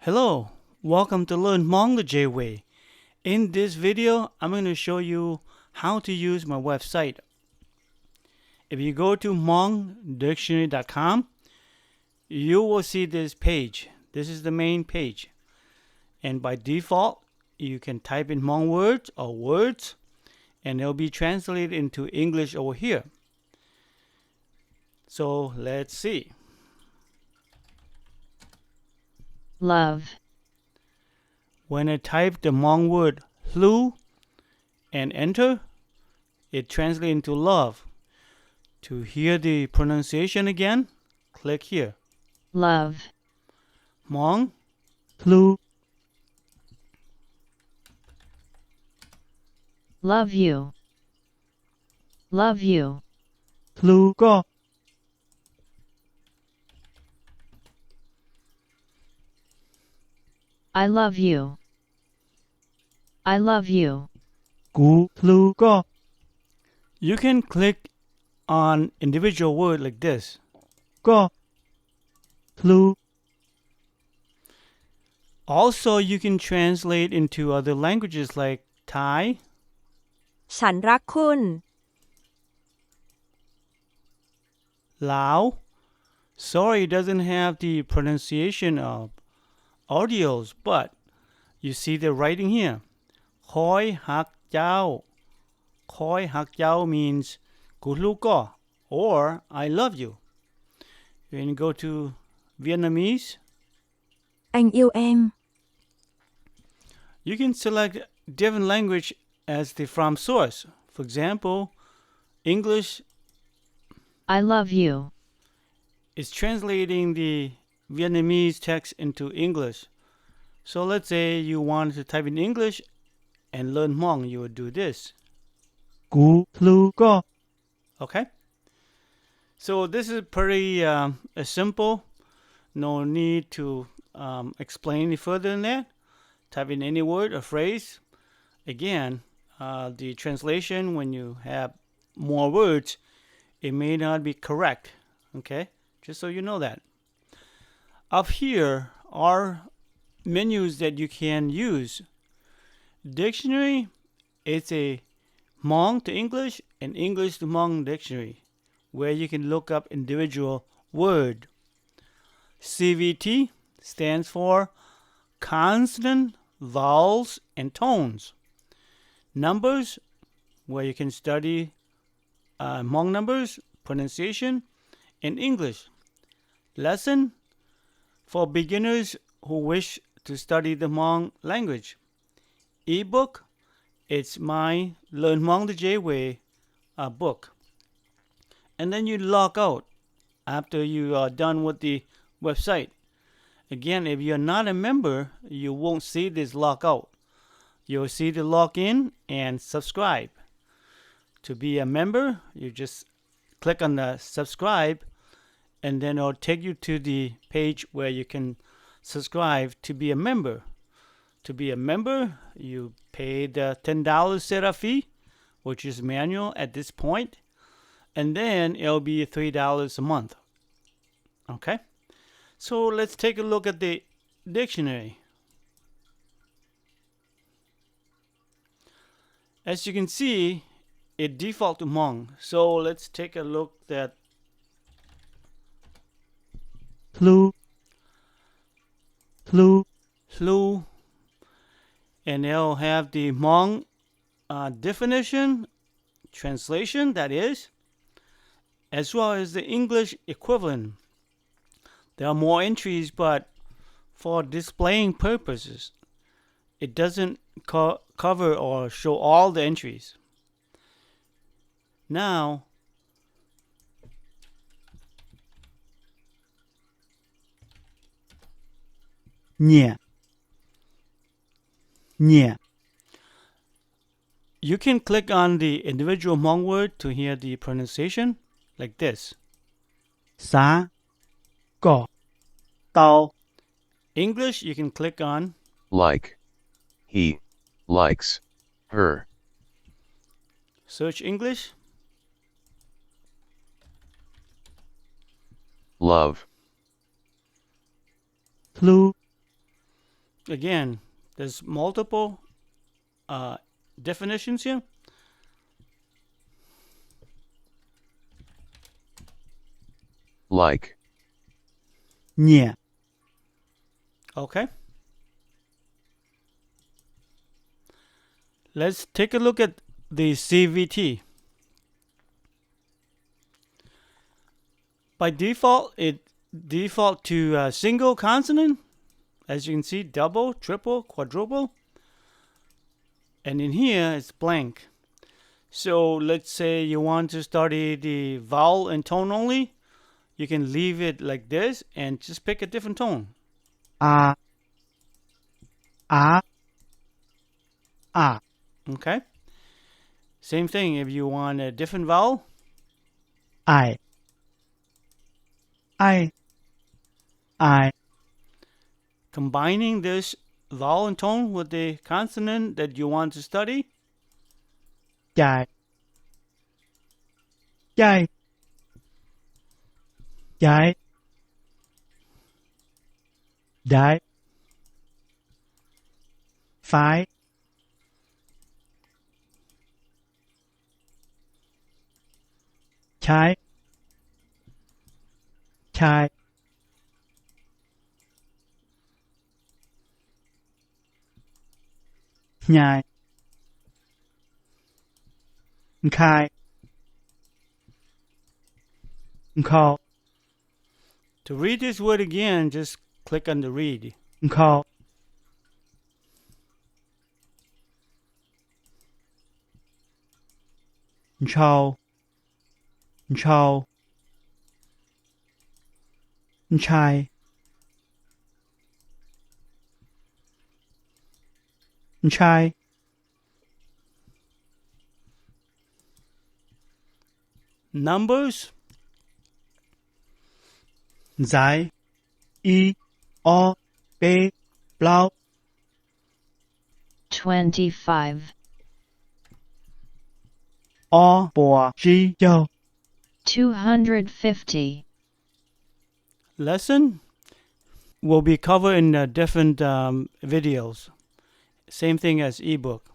Hello, welcome to Learn Hmong the J Way. In this video, I'm going to show you how to use my website. If you go to hmongdictionary.com, you will see this page. This is the main page. And by default, you can type in Hmong words or words, and they'll be translated into English over here. So let's see. Love. When I type the Hmong word hlu and enter, it translates into love. To hear the pronunciation again, click here. Love. Hmong hlu. Love you. Love you. Hlu ko. I love you. I love you. Gu hlu ko. You can click on individual word like this. Ko. Hlu. Also, you can translate into other languages like Thai, ฉันรักคุณ Lao. Sorry, it doesn't have the pronunciation of audios, but you see the writing here. Khoi hak jiao. Khoi hak jiao means Gu hlu ko, or I love you. When you go to Vietnamese, anh yêu em you can select different language as the from source. For example, English I love you. is translating the Vietnamese text into English. So let's say you wanted to type in English and learn Hmong, you would do this. Gu hlu ko. Okay? So this is pretty simple. No need to explain any further than that. Type in any word or phrase. Again, the translation, when you have more words, it may not be correct. Okay? Just so you know that. Up here are menus that you can use. Dictionary, it's a Hmong to English and English to Hmong dictionary, where you can look up individual word. CVT stands for consonant, vowels, and tones. Numbers, where you can study Hmong numbers, pronunciation, and English. Lesson, for beginners who wish to study the Hmong language. Ebook, it's my Learn Hmong the J Way book. And then you log out after you are done with the website. Again, if you're not a member, you won't see this log out. You'll see the login and subscribe. To be a member, you just click on the subscribe, and then it'll take you to the page where you can subscribe to be a member. To be a member, you pay the $10 setup fee, which is manual at this point, and then it'll be $3 a month. Okay? So let's take a look at the dictionary. As you can see, it defaults to Hmong. So let's take a look at hlu, hlu, and they'll have the Hmong definition, translation, that is, as well as the English equivalent. There are more entries, but for displaying purposes, it doesn't cover or show all the entries. Now, Nye. Nye. You can click on the individual Hmong word to hear the pronunciation, like this. Sa, ko, tao. English, you can click on like, he, likes, her. search English. Love, Hlu, again, there's multiple definitions here. Like. Yeah. Okay. Let's take a look at the CVT. By default, it default to a single consonant. As you can see, double, triple, quadruple. And in here, it's blank. So let's say you want to study the vowel and tone only. You can leave it like this and just pick a different tone. Ah. Okay. Same thing if you want a different vowel. I. Combining this vowel and tone with the consonant that you want to study. Dai. Phái. Trái. Nhai. Khai. Call. To read this word again, just click on the read. Call. Chao. Chai. Numbers. Zai. E. O. B. Blau. 25. O. Bo. Ji. Yo. 250. Lesson will be covered in different videos. Same thing as ebook.